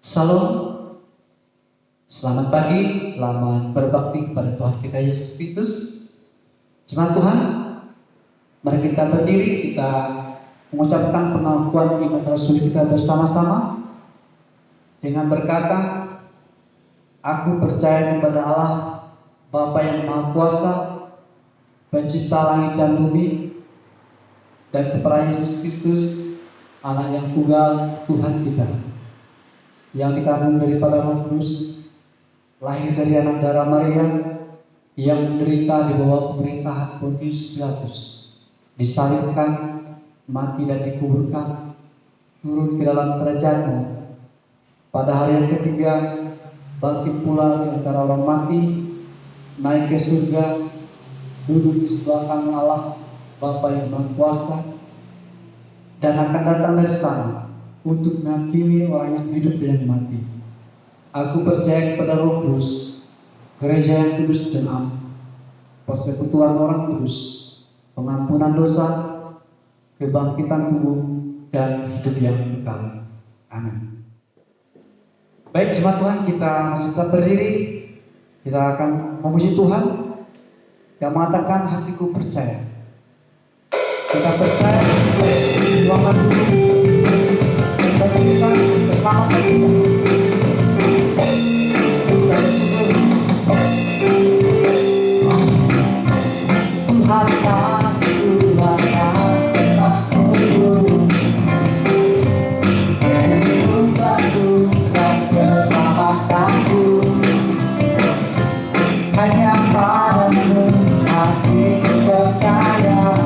Salam, selamat pagi, selamat berbakti kepada Tuhan kita Yesus Kristus. Jemaat Tuhan, mari kita berdiri, kita mengucapkan pengakuan iman Rasul kita bersama-sama dengan berkata, aku percaya kepada Allah, Bapa yang Maha Kuasa, Pencipta langit dan bumi, dan kepada Yesus Kristus, Anak yang tunggal Tuhan kita, yang dikandung daripada Roh Kudus, lahir dari anak darah Maria, yang menderita di bawah pemerintahan Pontius Pilatus, disalibkan, mati dan dikuburkan, turun ke dalam kerajaan-Mu. Pada hari yang ketiga, bangkit pula di antara orang mati, naik ke surga, duduk di sebelah kanan Allah, Bapa yang Maha Kuasa, dan akan datang dari sana untuk menghakimi orang yang hidup dan yang mati. Aku percaya kepada Roh Kudus, gereja yang kudus dan am, persekutuan orang kudus, pengampunan dosa, kebangkitan tubuh, dan hidup yang kekal. Amin. Baik jemaat Tuhan, kita masih tetap berdiri. Kita akan memuji Tuhan yang mengatakan hatiku percaya. Kita percaya perjuangan kita bersama kita. Tuhan hanya padamu hatiku percaya.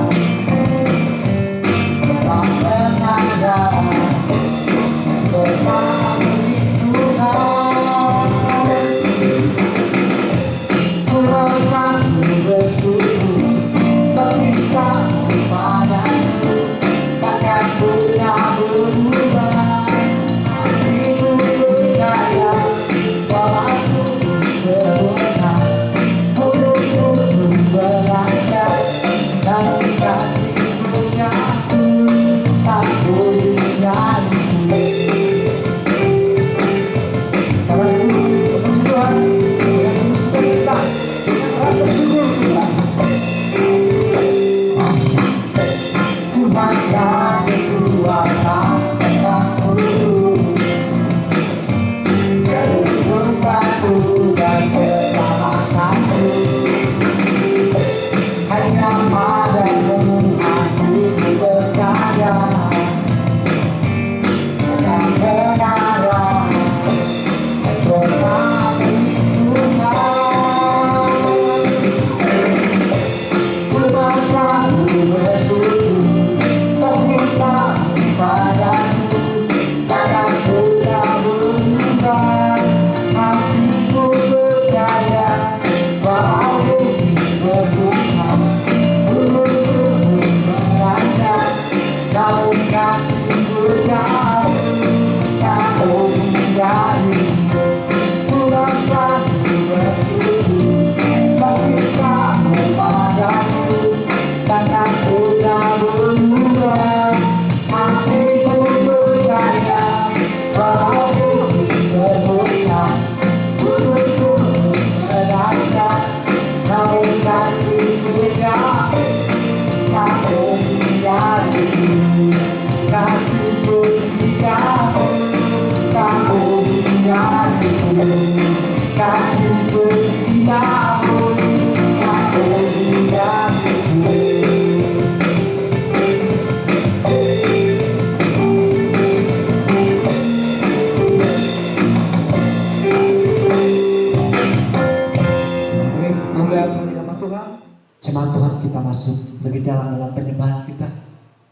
Jemaat Tuhan, kita masuk lebih dalam penyembahan kita.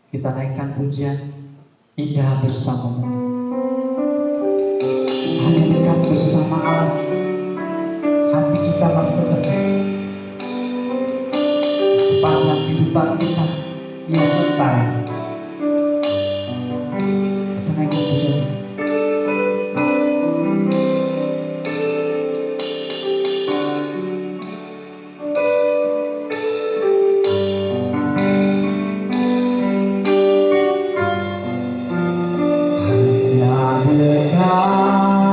Kita naikkan pujian indah bersamamu. Hanya dekat bersama Allah, hati kita bersama. Sepanjang kehidupan kita, Ia sertai. Kita naikkan pujian. Dekat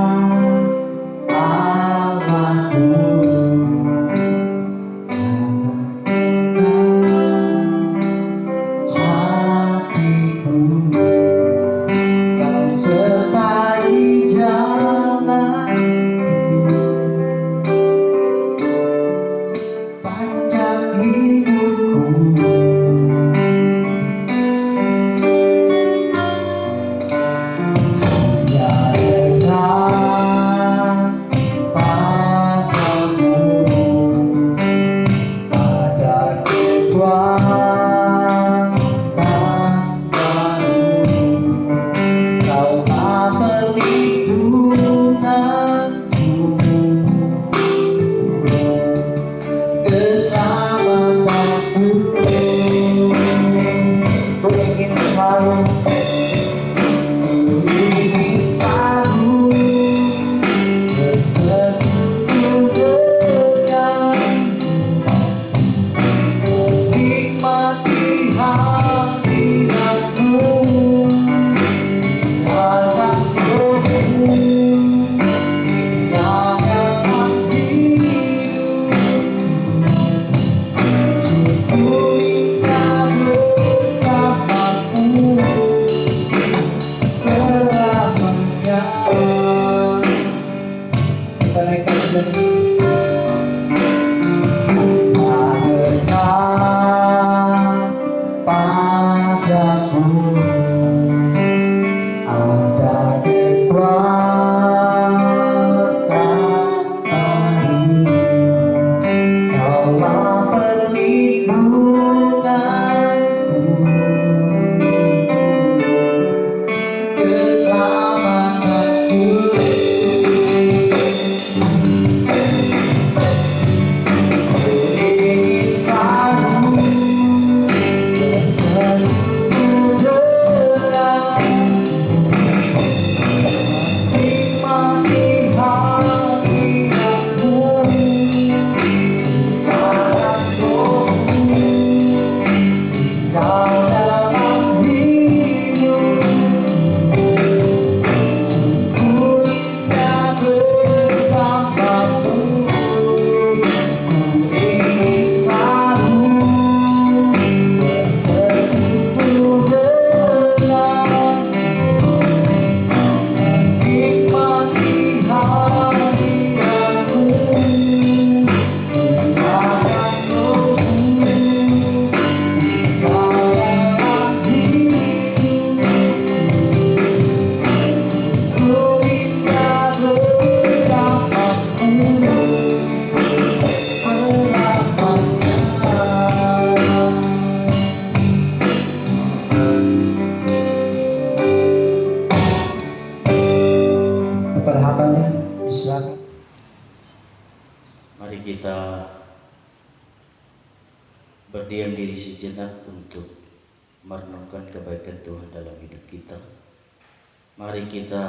kita berdiam diri sejenak untuk merenungkan kebaikan Tuhan dalam hidup kita. Mari kita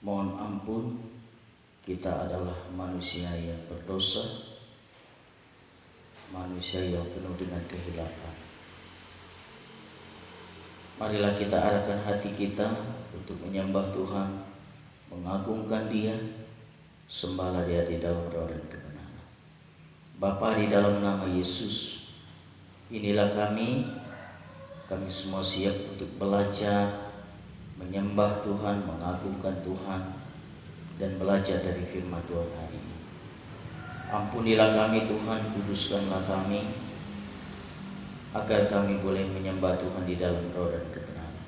mohon ampun, kita adalah manusia yang berdosa, manusia yang penuh dengan kehilapan. Marilah kita arahkan hati kita untuk menyembah Tuhan, mengagungkan Dia, sembahlah Dia di dalam roh dan kebenaran. Bapa, di dalam nama Yesus, inilah kami semua siap untuk belajar, menyembah Tuhan, mengagungkan Tuhan, dan belajar dari firman Tuhan hari ini. Ampunilah kami Tuhan, kuduskanlah kami, agar kami boleh menyembah Tuhan di dalam roh dan kebenaran.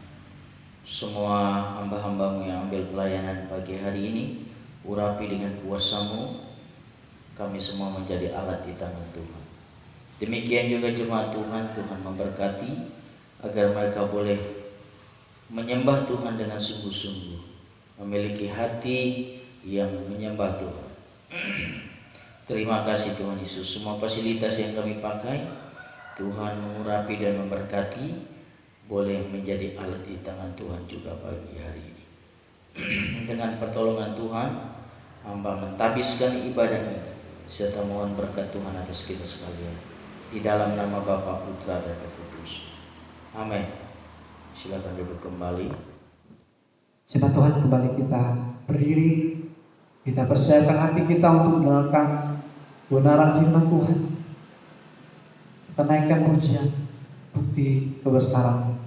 Semua hamba-hambamu yang ambil pelayanan pagi hari ini, urapi dengan kuasa-Mu, kami semua menjadi alat di tangan Tuhan. Demikian juga jemaat Tuhan, Tuhan memberkati, agar mereka boleh menyembah Tuhan dengan sungguh-sungguh, memiliki hati yang menyembah Tuhan. Terima kasih Tuhan Yesus, semua fasilitas yang kami pakai, Tuhan mengurapi dan memberkati, boleh menjadi alat di tangan Tuhan juga pagi hari ini. Dengan pertolongan Tuhan, hamba mentabiskan ibadah ini, serta mohon berkat Tuhan atas kita sekalian. Di dalam nama Bapa, Putra, dan Roh Kudus. Amin. Silakan duduk kembali. Jemaat Tuhan, kembali kita berdiri, kita persiapkan hati kita untuk mendengarkan kebenaran firman Tuhan. Kita naikkan pujian, bukti kebesaran.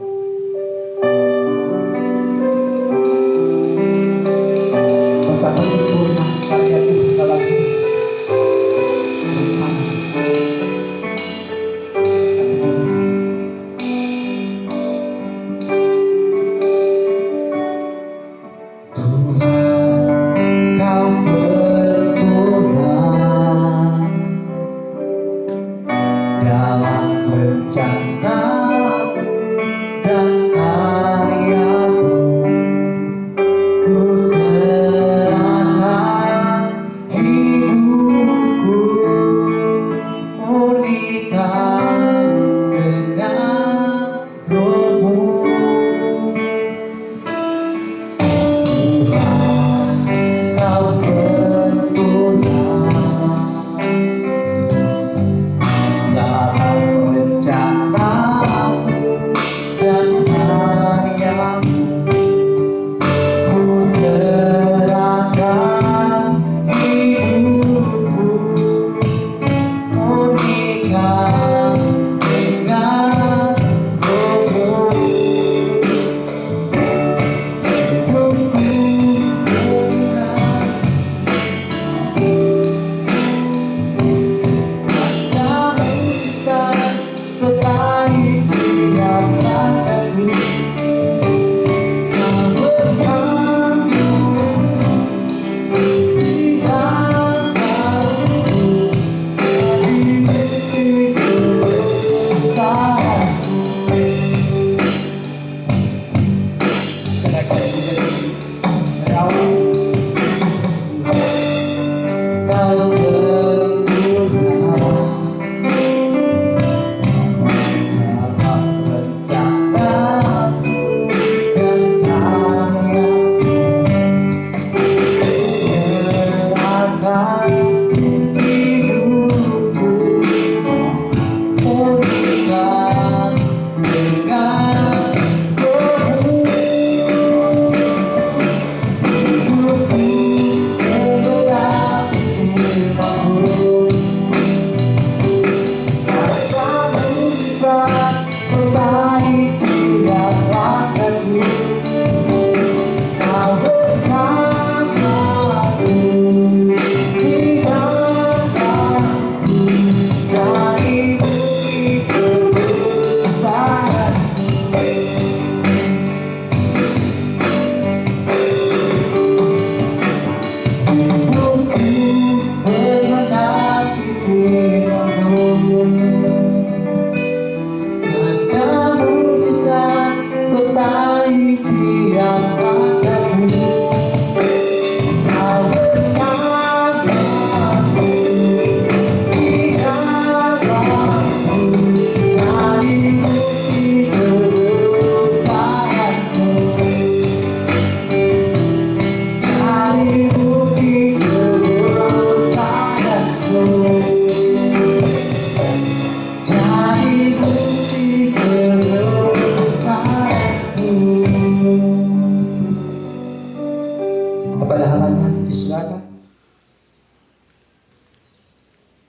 Betapa sempurna karya Tuhan dalam hidup. Dalam rencana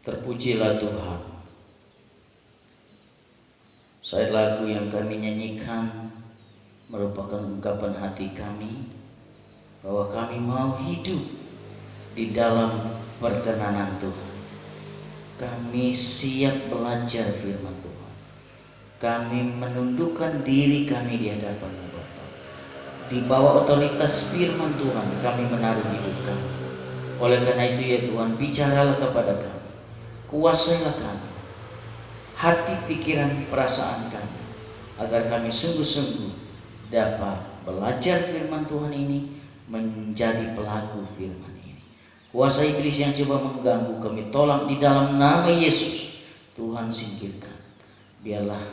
Terpujilah Tuhan. Saat lagu yang kami nyanyikan merupakan ungkapan hati kami bahwa kami mau hidup di dalam perkenanan Tuhan. Kami siap belajar firman Tuhan. Kami menundukkan diri kami di hadapan Bapa. Di bawah otoritas firman Tuhan kami menaruh hidup kami. Oleh karena itu ya Tuhan, bicaralah kepada kami. Kuasailah kami, hati, pikiran, perasaan kami, agar kami sungguh-sungguh dapat belajar firman Tuhan ini, menjadi pelaku firman ini. Kuasa iblis yang coba mengganggu kami, tolong di dalam nama Yesus, Tuhan singkirkan. Biarlah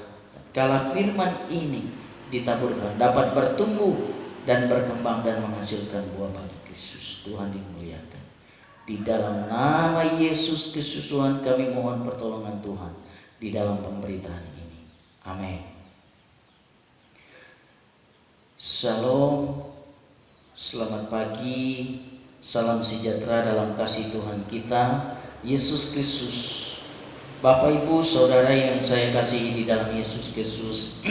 kala firman ini ditaburkan, dapat bertumbuh dan berkembang dan menghasilkan buah bagi Kristus. Tuhan dimuliakan. Di dalam nama Yesus Kristus Tuhan kami mohon pertolongan Tuhan di dalam pemberitaan ini. Amin. Shalom, selamat pagi, salam sejahtera dalam kasih Tuhan kita Yesus Kristus. Bapak Ibu Saudara yang saya kasihi di dalam Yesus Kristus,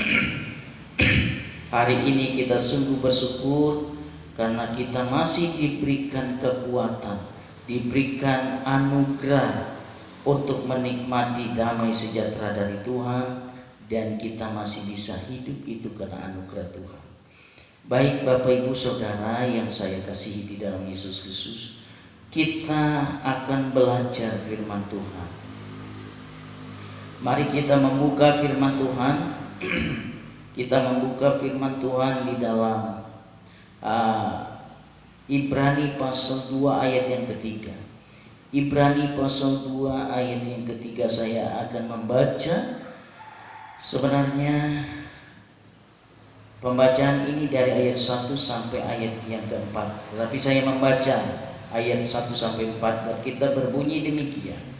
hari ini kita sungguh bersyukur karena kita masih diberikan kekuatan, diberikan anugerah untuk menikmati damai sejahtera dari Tuhan, dan kita masih bisa hidup itu karena anugerah Tuhan. Baik Bapak Ibu Saudara yang saya kasihi di dalam Yesus Kristus, kita akan belajar firman Tuhan. Mari kita membuka firman Tuhan. Kita membuka firman Tuhan di dalam Ibrani pasal 2 ayat yang ketiga. Ibrani pasal 2 ayat yang ketiga saya akan membaca. Sebenarnya pembacaan ini dari ayat 1 sampai ayat yang keempat, tetapi saya membaca ayat 1 sampai 4. Kita berbunyi demikian.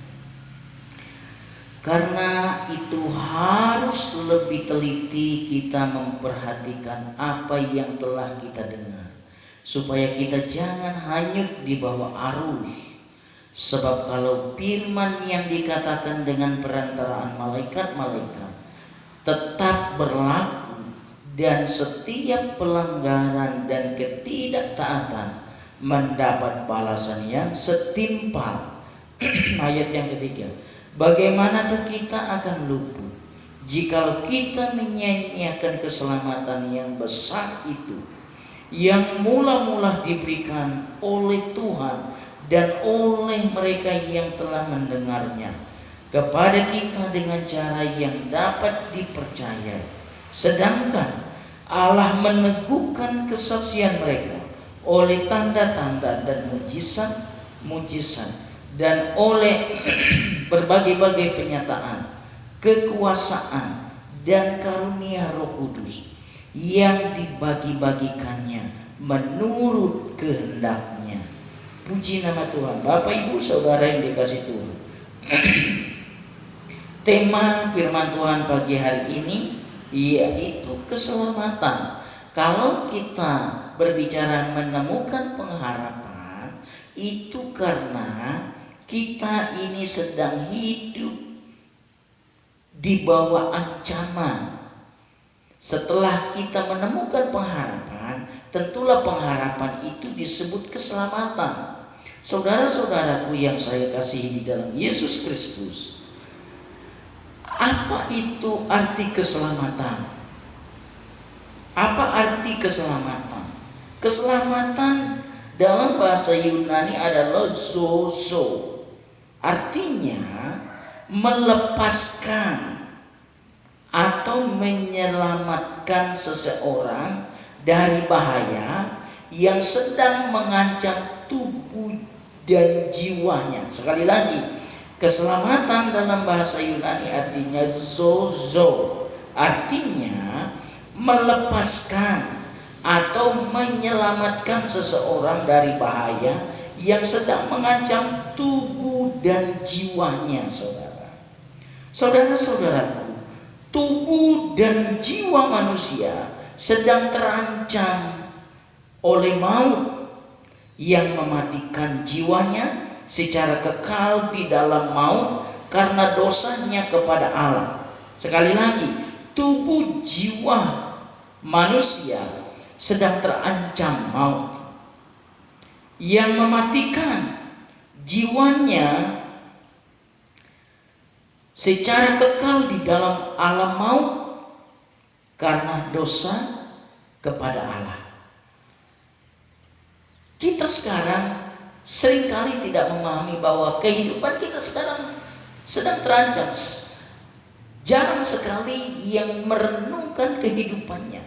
Karena itu harus lebih teliti kita memperhatikan apa yang telah kita dengar, supaya kita jangan hanyut di bawah arus. Sebab kalau firman yang dikatakan dengan perantaraan malaikat-malaikat tetap berlaku, dan setiap pelanggaran dan ketidaktaatan mendapat balasan yang setimpal. Ayat yang ketiga, bagaimanakah kita akan luput jikalau kita menyia-nyiakan keselamatan yang besar itu, yang mula-mula diberikan oleh Tuhan dan oleh mereka yang telah mendengarnya kepada kita dengan cara yang dapat dipercaya. Sedangkan Allah meneguhkan kesaksian mereka oleh tanda-tanda dan mujizat dan oleh berbagai-bagai penyataan, kekuasaan dan karunia Roh Kudus yang dibagi-bagikannya menurut kehendaknya. Puji nama Tuhan. Bapak Ibu Saudara yang dikasihi Tuhan, tema firman Tuhan pagi hari ini yaitu keselamatan. Kalau kita berbicara menemukan pengharapan, itu karena kita ini sedang hidup di bawah ancaman. Setelah kita menemukan pengharapan, tentulah pengharapan itu disebut keselamatan. Saudara-saudaraku yang saya kasihi di dalam Yesus Kristus, apa itu arti keselamatan? Apa arti keselamatan? Keselamatan dalam bahasa Yunani adalah zozo. Artinya melepaskan atau menyelamatkan seseorang dari bahaya yang sedang mengancam tubuh dan jiwanya. Sekali lagi, keselamatan dalam bahasa Yunani artinya zozo, artinya melepaskan atau menyelamatkan seseorang dari bahaya yang sedang mengancam tubuh dan jiwanya. Saudara-saudaraku, tubuh dan jiwa manusia sedang terancam oleh maut yang mematikan jiwanya secara kekal di dalam maut karena dosanya kepada Allah. Sekali lagi, tubuh jiwa manusia sedang terancam maut yang mematikan jiwanya secara kekal di dalam alam maut karena dosa kepada Allah. Kita sekarang seringkali tidak memahami bahwa kehidupan kita sekarang sedang terancam. Jarang sekali yang merenungkan kehidupannya,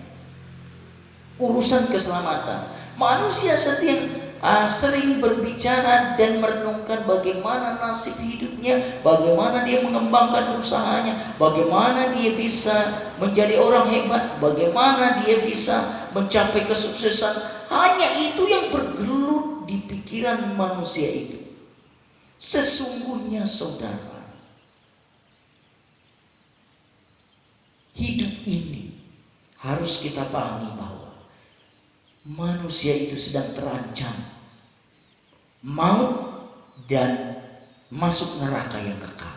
urusan keselamatan. Manusia sering berbicara dan merenungkan bagaimana nasib hidupnya, bagaimana dia mengembangkan usahanya, bagaimana dia bisa menjadi orang hebat, bagaimana dia bisa mencapai kesuksesan. Hanya itu yang bergelut di pikiran manusia itu. Sesungguhnya saudara, hidup ini harus kita pahami bahwa manusia itu sedang terancam maut dan masuk neraka yang kekal.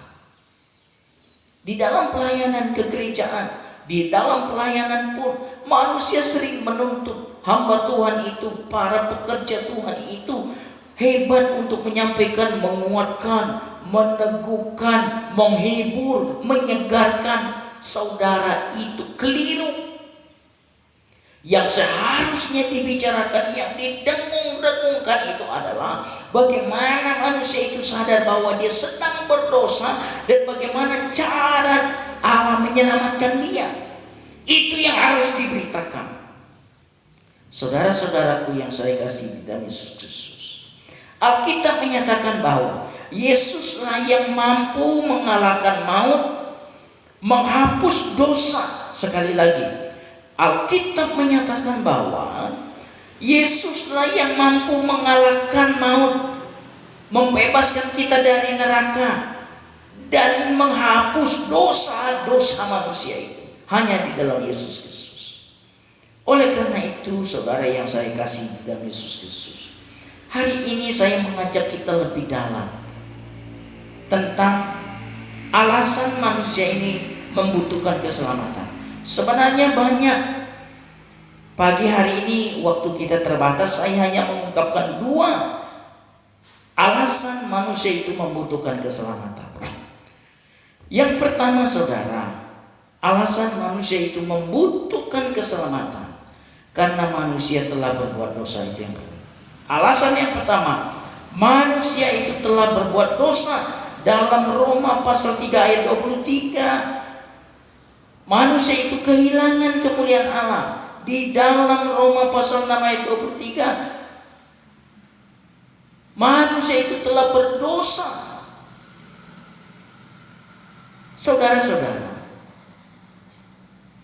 Di dalam pelayanan kegerejaan, di dalam pelayanan pun manusia sering menuntut hamba Tuhan itu, para pekerja Tuhan itu hebat untuk menyampaikan, menguatkan, meneguhkan, menghibur, menyegarkan. Saudara, itu keliru. Yang seharusnya dibicarakan, yang didengung-dengungkan itu adalah bagaimana manusia itu sadar bahwa dia sedang berdosa dan bagaimana cara Allah menyelamatkan dia. Itu yang harus diberitakan. Saudara-saudaraku yang saya kasih di dalam Yesus Kristus, Alkitab menyatakan bahwa Yesuslah yang mampu mengalahkan maut, menghapus dosa. Sekali lagi, Alkitab menyatakan bahwa Yesuslah yang mampu mengalahkan maut, membebaskan kita dari neraka, dan menghapus dosa-dosa manusia itu hanya di dalam Yesus Kristus. Oleh karena itu, saudara yang saya kasih dalam Yesus Kristus, hari ini saya mengajak kita lebih dalam tentang alasan manusia ini membutuhkan keselamatan. Sebenarnya banyak. Pagi hari ini waktu kita terbatas, saya hanya mengungkapkan 2 alasan manusia itu membutuhkan keselamatan. Yang pertama, saudara, alasan manusia itu membutuhkan keselamatan karena manusia telah berbuat dosa. Itu yang pertama. Alasan yang pertama, manusia itu telah berbuat dosa. Dalam Roma pasal 3 ayat 23, manusia itu kehilangan kemuliaan Allah. Di dalam Roma pasal 6 ayat 23, manusia itu telah berdosa. Saudara-saudara,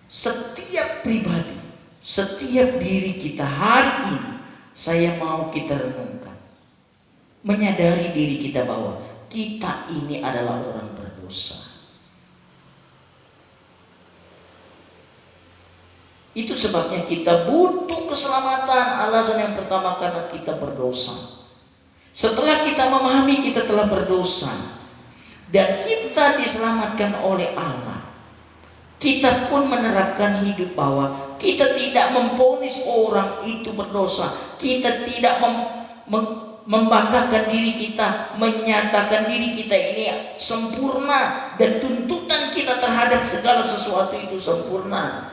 setiap pribadi, setiap diri kita hari ini, saya mau kita renungkan, menyadari diri kita bahwa kita ini adalah orang berdosa. Itu sebabnya kita butuh keselamatan. Alasan yang pertama karena kita berdosa. Setelah kita memahami kita telah berdosa dan kita diselamatkan oleh Allah, kita pun menerapkan hidup bahwa kita tidak memvonis orang itu berdosa. Kita tidak membanggakan diri kita, menyatakan diri kita ini sempurna dan tuntutan kita terhadap segala sesuatu itu sempurna,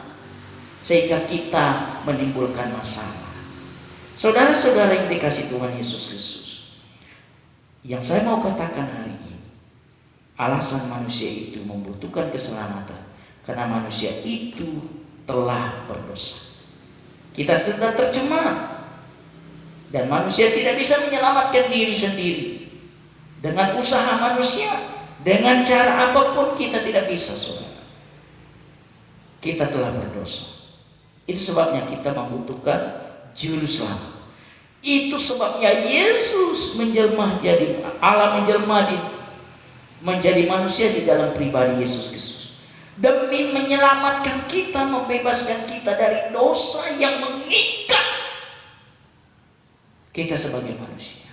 sehingga kita menimbulkan masalah. Saudara-saudara yang dikasihi Tuhan Yesus Kristus, yang saya mau katakan hari ini, alasan manusia itu membutuhkan keselamatan karena manusia itu telah berdosa. Kita sedang tercemar dan manusia tidak bisa menyelamatkan diri sendiri. Dengan usaha manusia, dengan cara apapun kita tidak bisa, saudara. Kita telah berdosa. Itu sebabnya kita membutuhkan juru selamat. Itu sebabnya Yesus menjelma jadi Allah, menjadi manusia di dalam pribadi Yesus Kristus, demi menyelamatkan kita, membebaskan kita dari dosa yang mengikat kita sebagai manusia.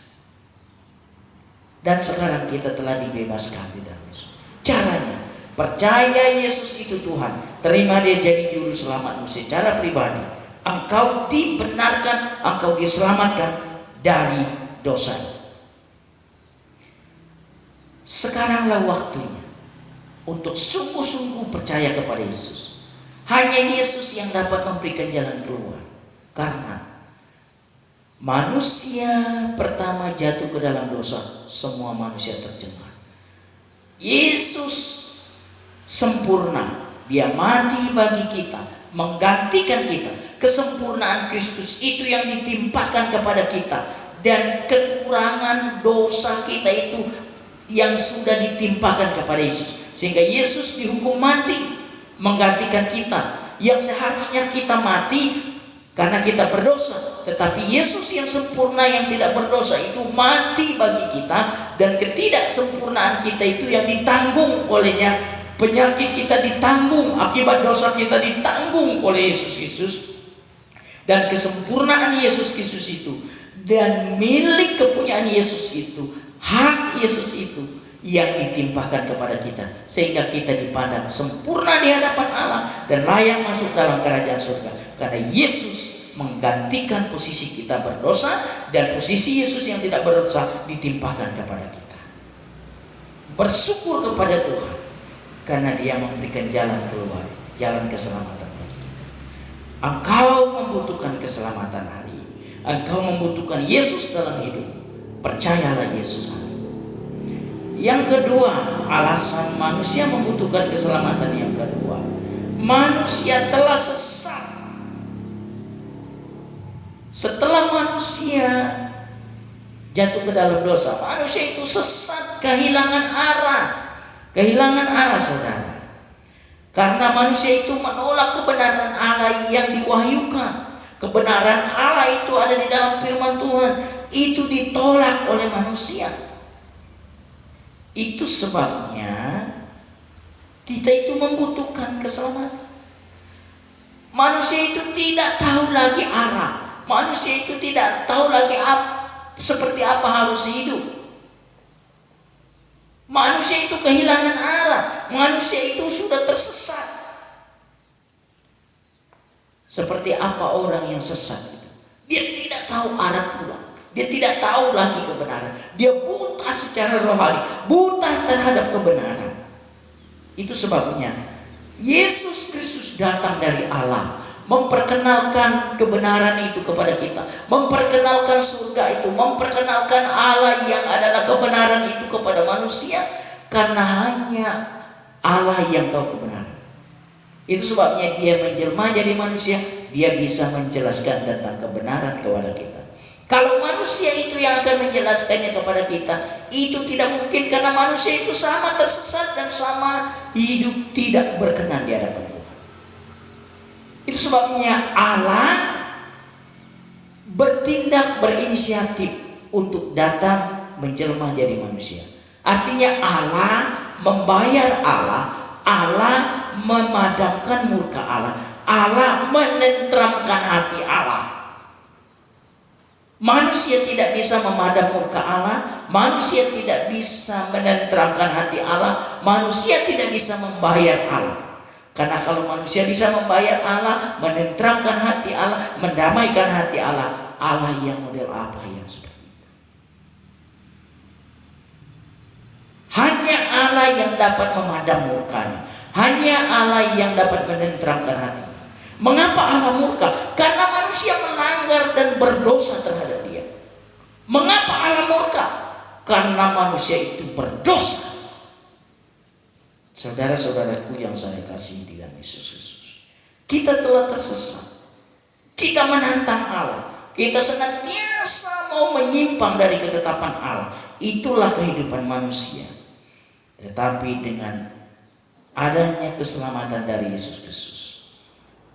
Dan sekarang kita telah dibebaskan di dalam Yesus. Caranya, percaya Yesus itu Tuhan, terima Dia jadi juru selamatmu secara pribadi. Engkau dibenarkan, engkau diselamatkan dari dosa. Sekaranglah waktunya untuk sungguh-sungguh percaya kepada Yesus. Hanya Yesus yang dapat memberikan jalan keluar. Karena manusia pertama jatuh ke dalam dosa, semua manusia tercemar. Yesus sempurna, Dia mati bagi kita, menggantikan kita. Kesempurnaan Kristus itu yang ditimpakan kepada kita, dan kekurangan dosa kita itu yang sudah ditimpakan kepada Yesus, sehingga Yesus dihukum mati menggantikan kita yang seharusnya kita mati karena kita berdosa. Tetapi Yesus yang sempurna, yang tidak berdosa itu mati bagi kita, dan ketidaksempurnaan kita itu yang ditanggung olehnya. Penyakit kita ditanggung, akibat dosa kita ditanggung oleh Yesus Kristus. Dan kesempurnaan Yesus Kristus itu dan milik kepunyaan Yesus itu, hak Yesus itu yang ditimpahkan kepada kita, sehingga kita dipandang sempurna di hadapan Allah dan layak masuk dalam kerajaan surga. Karena Yesus menggantikan posisi kita berdosa, dan posisi Yesus yang tidak berdosa ditimpahkan kepada kita. Bersyukur kepada Tuhan karena Dia memberikan jalan keluar, jalan keselamatan. Engkau membutuhkan keselamatan hari ini. Engkau membutuhkan Yesus dalam hidup. Percayalah Yesus. Yang kedua, alasan manusia membutuhkan keselamatan yang kedua, manusia telah sesat. Setelah manusia jatuh ke dalam dosa, manusia itu sesat, kehilangan arah, saudara. Karena manusia itu menolak kebenaran Allah yang diwahyukan. Kebenaran Allah itu ada di dalam firman Tuhan, itu ditolak oleh manusia. Itu sebabnya kita itu membutuhkan keselamatan. Manusia itu tidak tahu lagi arah. Manusia itu tidak tahu lagi seperti apa harus hidup. Manusia itu kehilangan arah. Manusia itu sudah tersesat. Seperti apa orang yang sesat? Dia tidak tahu arah pulang. Dia tidak tahu lagi kebenaran. Dia buta secara rohani, buta terhadap kebenaran. Itu sebabnya Yesus Kristus datang dari Allah, memperkenalkan kebenaran itu kepada kita, memperkenalkan surga itu, memperkenalkan Allah yang adalah kebenaran itu kepada manusia, karena hanya Allah yang tahu kebenaran. Itu sebabnya Dia menjelma jadi manusia, Dia bisa menjelaskan tentang kebenaran kepada kita. Kalau manusia itu yang akan menjelaskannya kepada kita, itu tidak mungkin, karena manusia itu sama tersesat dan sama hidup tidak berkenan di hadapan Tuhan. Itu sebabnya Allah bertindak, berinisiatif untuk datang menjelma jadi manusia. Artinya Allah membayar Allah memadamkan murka Allah menenteramkan hati Allah. Manusia tidak bisa memadam murka Allah, manusia tidak bisa menenteramkan hati Allah, manusia tidak bisa membayar Allah. Karena kalau manusia bisa membayar Allah, menenteramkan hati Allah, mendamaikan hati Allah, Allah yang model apa yang seperti itu? Hanya Allah yang dapat memadam murkanya, hanya Allah yang dapat menenteramkan hati. Mengapa Allah murka? Karena manusia melanggar dan berdosa terhadap Dia. Mengapa Allah murka? Karena manusia itu berdosa. Saudara-saudaraku yang saya kasihi di dalam Yesus Kristus, kita telah tersesat. Kita menantang Allah. Kita senantiasa mau menyimpang dari ketetapan Allah. Itulah kehidupan manusia. Tetapi dengan adanya keselamatan dari Yesus Kristus,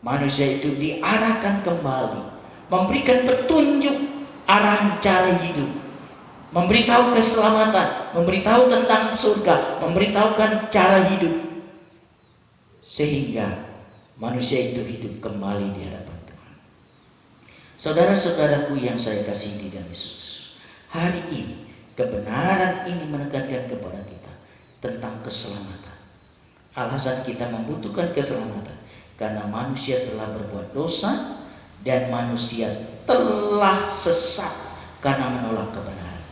manusia itu diarahkan kembali, memberikan petunjuk arahan cara hidup, memberitahu keselamatan, memberitahu tentang surga, memberitahukan cara hidup, sehingga manusia itu hidup kembali di hadapan Tuhan. Saudara-saudaraku yang saya kasihi di dalam Yesus, hari ini kebenaran ini menekankan kepada kita tentang keselamatan. Alasan kita membutuhkan keselamatan karena manusia telah berbuat dosa dan manusia telah sesat karena menolak kebenaran.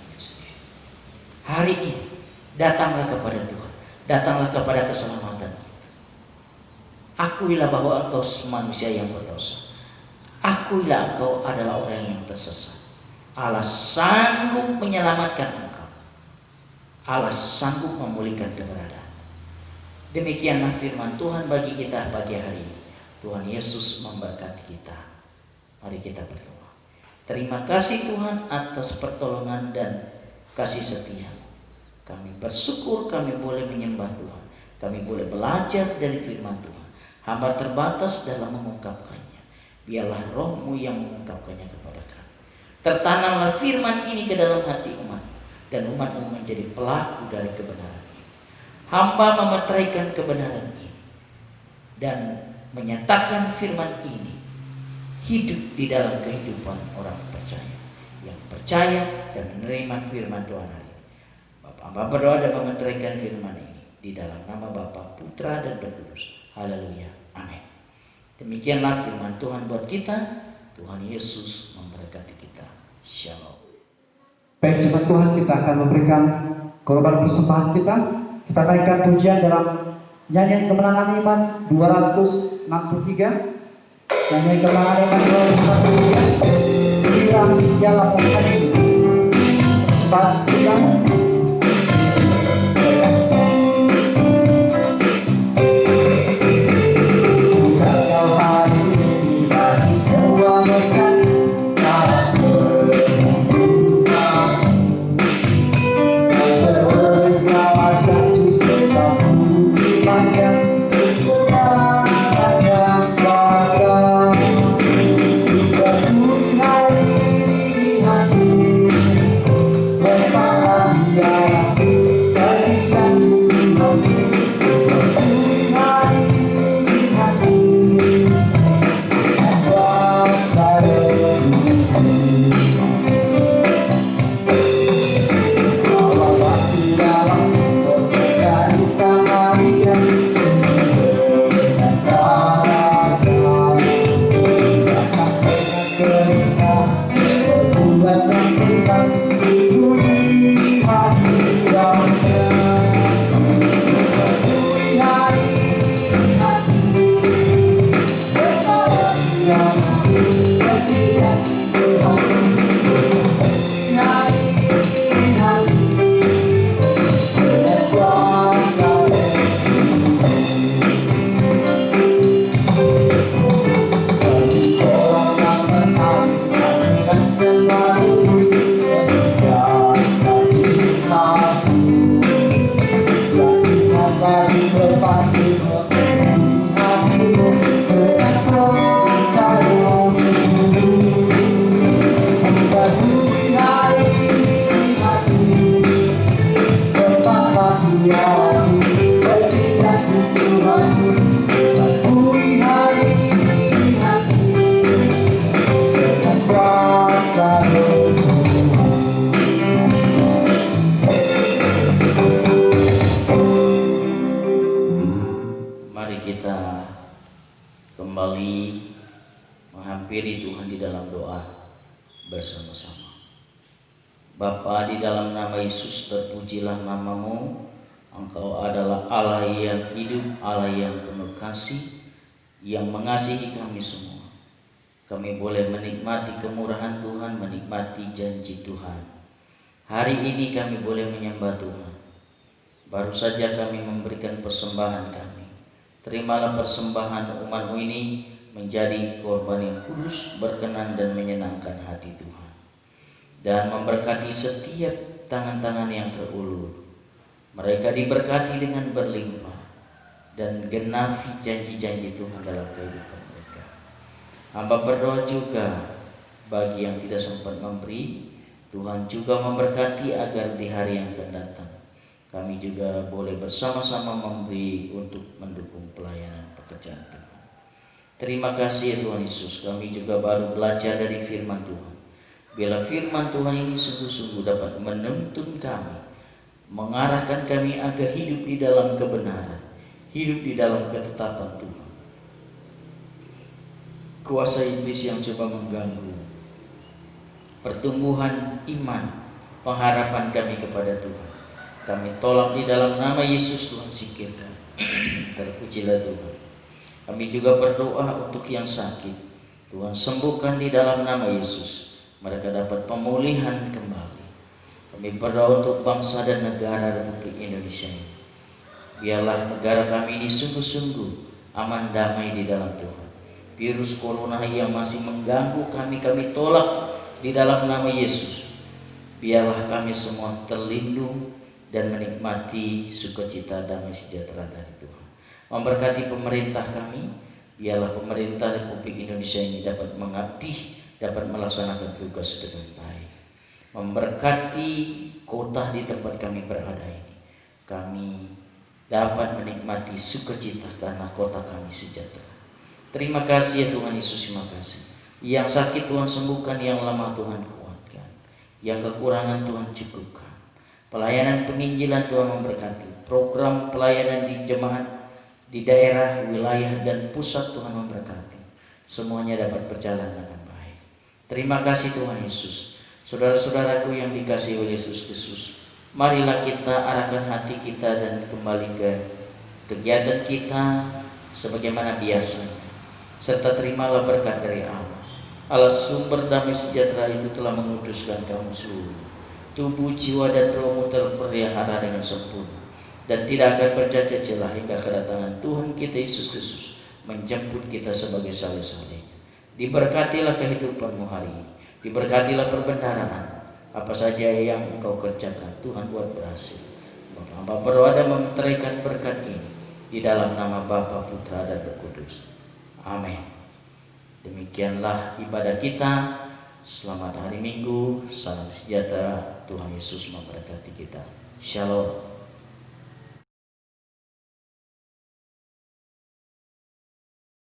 Hari ini datanglah kepada Tuhan, datanglah kepada keselamatan. Akuilah bahwa engkau manusia yang berdosa. Akuilah engkau adalah orang yang tersesat. Allah sanggup menyelamatkan engkau. Allah sanggup memulihkan keberadaan. Demikianlah firman Tuhan bagi kita pagi hari ini. Tuhan Yesus memberkati kita. Mari kita berdoa. Terima kasih Tuhan atas pertolongan dan kasih setia. Kami bersyukur kami boleh menyembah Tuhan. Kami boleh belajar dari firman Tuhan. Hamba terbatas dalam mengungkapkannya. Biarlah Roh-Mu yang mengungkapkannya kepada kami. Tertanamlah firman ini ke dalam hati umat, dan umat-Mu menjadi pelaku dari kebenaran ini. Hamba memeteraikan kebenaran ini dan menyatakan firman ini hidup di dalam kehidupan orang percaya, yang percaya dan menerima firman Tuhan hari ini. Hamba berdoa dan memeteraikan firman ini di dalam nama Bapa, Putra dan Roh Kudus. Haleluya. Amin. Demikianlah firman Tuhan buat kita. Tuhan Yesus memberkati kita. Shalom. Baik, jemaat Tuhan, kita akan memberikan korban persembahan kita. Kita naikkan pujian dalam nyanyian kemenangan iman 263. Nyanyian kemenangan iman 263. Bilang dialah hari ini. Persembahan kita. dalam doa bersama-sama. Bapa, di dalam nama Yesus terpujilah namamu. Engkau adalah Allah yang hidup, Allah yang penuh kasih, yang mengasihi kami semua. Kami boleh menikmati kemurahan Tuhan, menikmati janji Tuhan. Hari ini kami boleh menyembah Tuhan. Baru saja kami memberikan persembahan kami. Terimalah persembahan umat-Mu ini menjadi korban yang kudus, berkenan dan menyenangkan hati Tuhan. Dan memberkati setiap tangan-tangan yang terulur. Mereka diberkati dengan berlimpah dan genapi janji-janji Tuhan dalam kehidupan mereka. Hamba berdoa juga bagi yang tidak sempat memberi, Tuhan juga memberkati agar di hari yang akan datang kami juga boleh bersama-sama memberi untuk mendukung pelayanan pekerjaan Tuhan. Terima kasih Tuhan Yesus, kami juga baru belajar dari firman Tuhan. Bila firman Tuhan ini sungguh-sungguh dapat menuntun kami, mengarahkan kami agar hidup di dalam kebenaran, hidup di dalam ketetapan Tuhan. Kuasa iblis yang coba mengganggu pertumbuhan iman, pengharapan kami kepada Tuhan, kami tolak di dalam nama Yesus. Tuhan singkirkan. Terpujilah Tuhan. Kami juga berdoa untuk yang sakit, Tuhan sembuhkan di dalam nama Yesus. Mereka dapat pemulihan kembali. Kami berdoa untuk bangsa dan negara Republik Indonesia ini. Biarlah negara kami ini sungguh-sungguh aman damai di dalam Tuhan. Virus corona yang masih mengganggu kami tolak di dalam nama Yesus. Biarlah kami semua terlindung dan menikmati sukacita damai sejahtera dari Tuhan. Memberkati pemerintah kami. Biarlah pemerintah Republik Indonesia ini dapat mengabdi, dapat melaksanakan tugas dengan baik. Memberkati kota di tempat kami berada ini. Kami dapat menikmati sukacita karena kota kami sejahtera. Terima kasih ya Tuhan Yesus, terima kasih. Yang sakit Tuhan sembuhkan, yang lemah Tuhan kuatkan, yang kekurangan Tuhan cukupkan. Pelayanan penginjilan Tuhan memberkati. Program pelayanan di jemaat, di daerah, wilayah dan pusat Tuhan memberkati. Semuanya dapat berjalan dengan baik. Terima kasih Tuhan Yesus. Saudara-saudaraku yang dikasihi oleh Yesus Kristus, marilah kita arahkan hati kita dan kembali ke kegiatan kita sebagaimana biasanya, serta terimalah berkat dari Allah. Allah sumber damai sejahtera itu telah menguduskan kamu seluruh. Tubuh, jiwa dan rohmu terpelihara dengan sempurna dan tidak akan bercacat celah hingga kedatangan Tuhan kita Yesus Kristus menjemput kita sebagai saleh-saleh. Diberkatilah kehidupanmu hari ini. Diberkatilah perbendaharaan. Apa saja yang engkau kerjakan, Tuhan buat berhasil. Bapak berdoa dan memeteraikan berkat ini di dalam nama Bapa, Putra dan Roh Kudus. Amin. Demikianlah ibadah kita. Selamat hari Minggu. Salam sejahtera. Tuhan Yesus memberkati kita. Shalom.